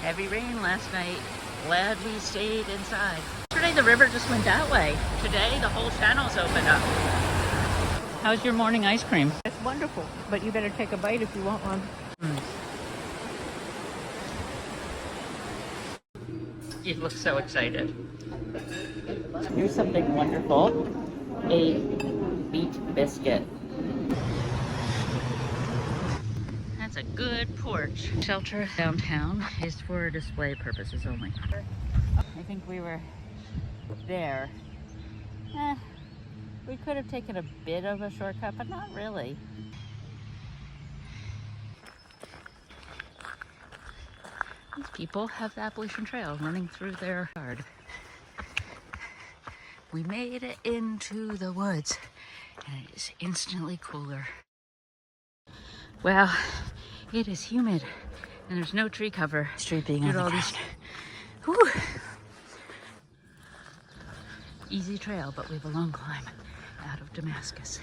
Heavy rain last night. Glad we stayed inside. Yesterday the river just went that way. Today the whole channel's opened up. How's your morning ice cream? It's wonderful, but you better take a bite if you want one. You look so excited. Here's something wonderful. A wheat biscuit. That's a good porch. Shelter downtown is for display purposes only. I think we were there. We could have taken a bit of a shortcut, but not really. These people have the Appalachian Trail running through their yard. We made it into the woods, and it is instantly cooler. Well, it is humid, and there's no tree cover. Street being on all these. Whew. Easy trail, but we have a long climb out of Damascus.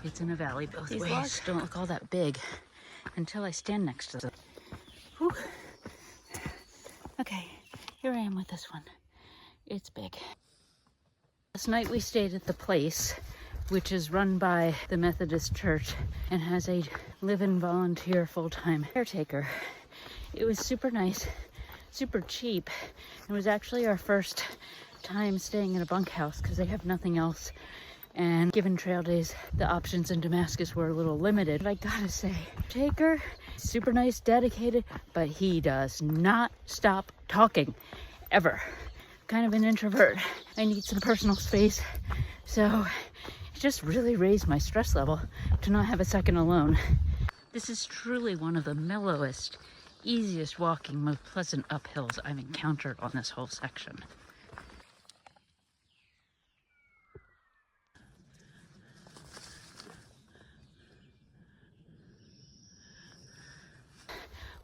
It's in a valley both ways. These logs don't look all that big until I stand next to them. Whew. Okay, here I am with this one. It's big. Last night we stayed at the place, which is run by the Methodist Church and has a live-in volunteer full-time caretaker. It was super nice, super cheap. It was actually our first time staying in a bunkhouse because they have nothing else. And given trail days, the options in Damascus were a little limited. But I gotta say, caretaker, super nice, dedicated, but he does not stop talking, ever. Kind of an introvert. I need some personal space. So it just really raised my stress level to not have a second alone. This is truly one of the mellowest, easiest walking, most pleasant uphills I've encountered on this whole section.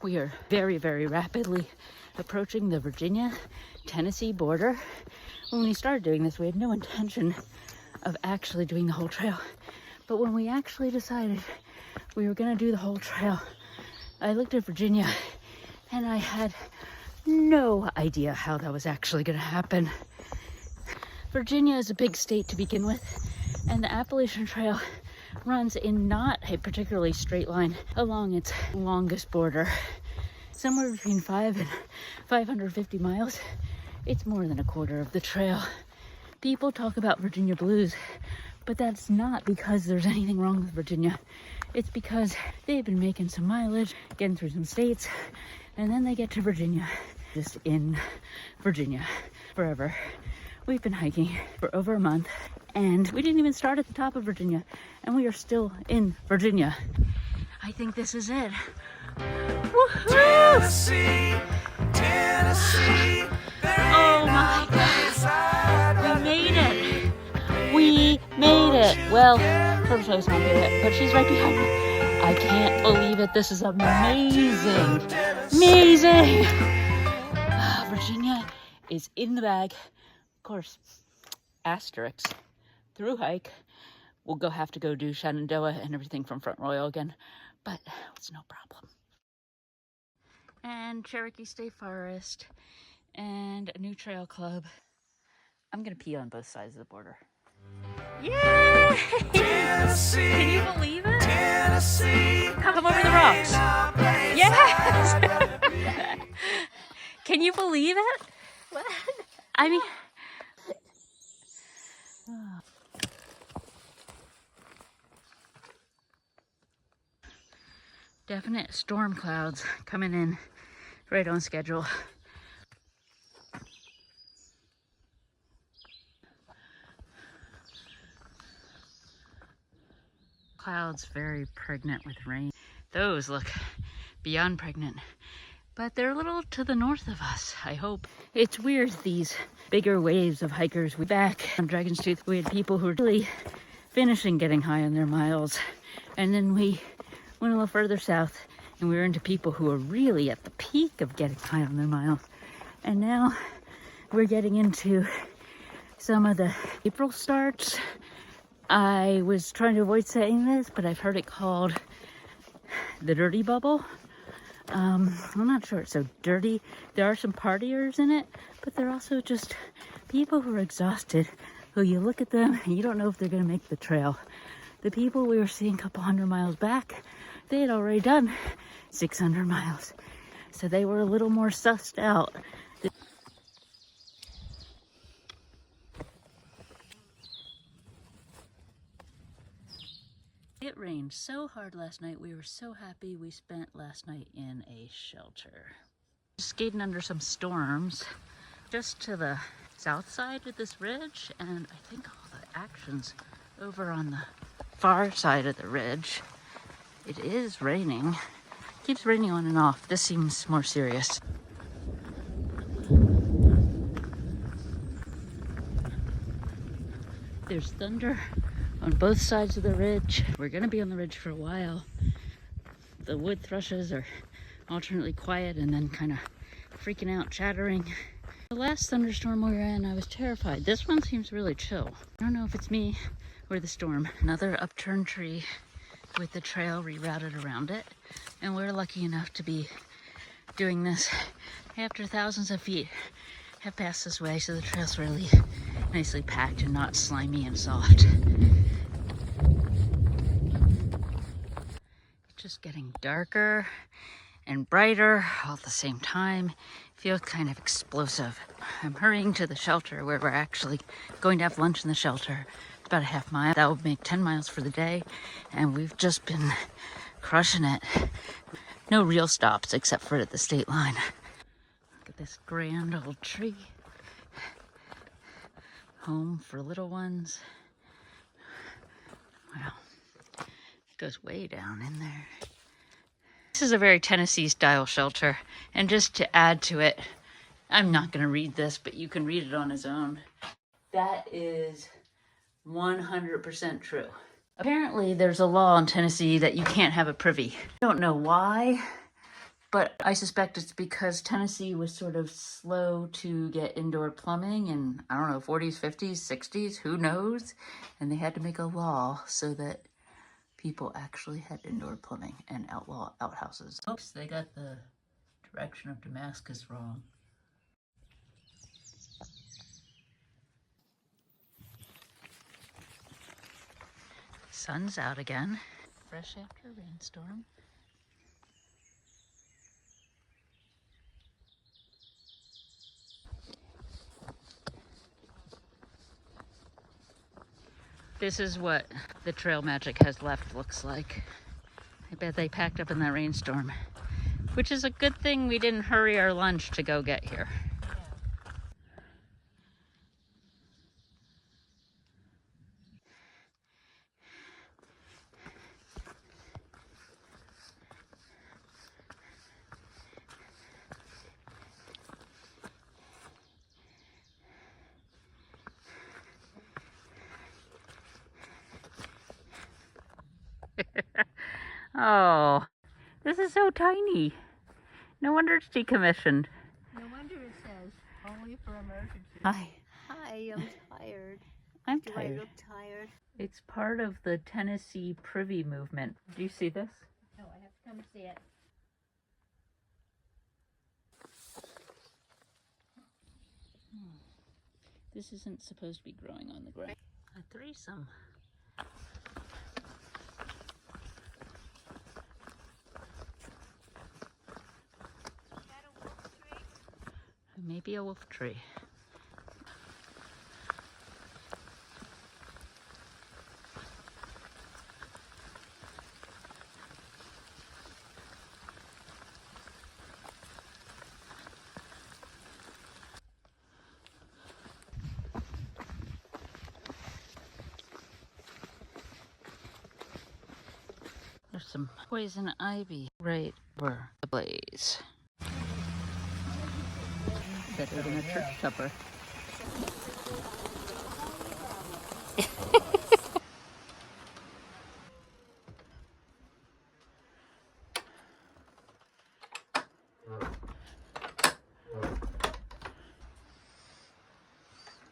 We are very, very rapidly approaching the Virginia-Tennessee border. When we started doing this, we had no intention of actually doing the whole trail. But when we actually decided we were going to do the whole trail, I looked at Virginia and I had no idea how that was actually going to happen. Virginia is a big state to begin with, and the Appalachian Trail runs in not a particularly straight line along its longest border. Somewhere between 5 and 550 miles. It's more than a quarter of the trail. People talk about Virginia blues, but that's not because there's anything wrong with Virginia. It's because they've been making some mileage, getting through some states, and then they get to Virginia. Just in Virginia forever. We've been hiking for over a month, and we didn't even start at the top of Virginia, and we are still in Virginia. I think this is it. Woohoo! Tennessee, Tennessee. Oh my God! We made it! We made it! Well, first I was not made it, but she's right behind me. I can't believe it. This is amazing! Amazing! Virginia is in the bag. Of course, asterisks. Through hike. We'll have to go do Shenandoah and everything from Front Royal again, but it's no problem. And Cherokee State Forest and a new trail club. I'm gonna pee on both sides of the border. Yay! Tennessee, can you believe it? Tennessee, come over the rocks. Yes! Can you believe it? What? I mean, definite storm clouds coming in right on schedule. Clouds very pregnant with rain. Those look beyond pregnant, but they're a little to the north of us, I hope. It's weird, these bigger waves of hikers. We back on Dragon's Tooth, we had people who were really finishing getting high on their miles, and then we went a little further south and we were into people who were really at the peak of getting high on their miles. And now we're getting into some of the April starts. I was trying to avoid saying this, but I've heard it called the dirty bubble. I'm not sure it's so dirty. There are some partiers in it, but they're also just people who are exhausted, who you look at them and you don't know if they're going to make the trail. The people we were seeing a couple hundred miles back, they had already done 600 miles. So they were a little more sussed out. It rained so hard last night. We were so happy we spent last night in a shelter. Skating under some storms just to the south side of this ridge, and I think all the action's over on the far side of the ridge. It is raining. It keeps raining on and off. This seems more serious. There's thunder on both sides of the ridge. We're gonna be on the ridge for a while. The wood thrushes are alternately quiet and then kind of freaking out, chattering. The last thunderstorm we were in, I was terrified. This one seems really chill. I don't know if it's me or the storm. Another upturned tree with the trail rerouted around it. And we're lucky enough to be doing this after thousands of feet have passed this way, so the trail's really nicely packed and not slimy and soft. It's just getting darker and brighter all at the same time. Feels kind of explosive. I'm hurrying to the shelter where we're actually going to have lunch in the shelter. It's about a half mile. That would make 10 miles for the day, and we've just been crushing it. No real stops except for at the state line. Look at this grand old tree. Home for little ones. Wow. It goes way down in there. This is a very Tennessee style shelter. And just to add to it, I'm not going to read this, but you can read it on its own. That is 100% true. Apparently there's a law in Tennessee that you can't have a privy. I don't know why, but I suspect it's because Tennessee was sort of slow to get indoor plumbing in, I don't know, 40s, 50s, 60s, who knows? And they had to make a law so that people actually had indoor plumbing and outlaw outhouses. Oops, they got the direction of Damascus wrong. Sun's out again. Fresh after a rainstorm. This is what the trail magic has left looks like. I bet they packed up in that rainstorm, which is a good thing we didn't hurry our lunch to go get here. Oh, this is so tiny. No wonder it's decommissioned. No wonder it says only for emergencies. Hi. Hi, I'm tired. I'm Do tired. I look tired? It's part of the Tennessee Privy movement. Do you see this? No, I have to come see it. This isn't supposed to be growing on the ground. A threesome. Maybe a wolf tree. There's some poison ivy right where the blaze. Better than a church tupper.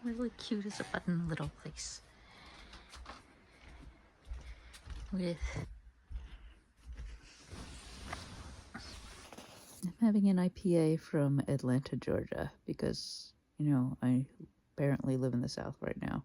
Really cute as a button little place. With having an IPA from Atlanta, Georgia, because, you know, I apparently live in the South right now.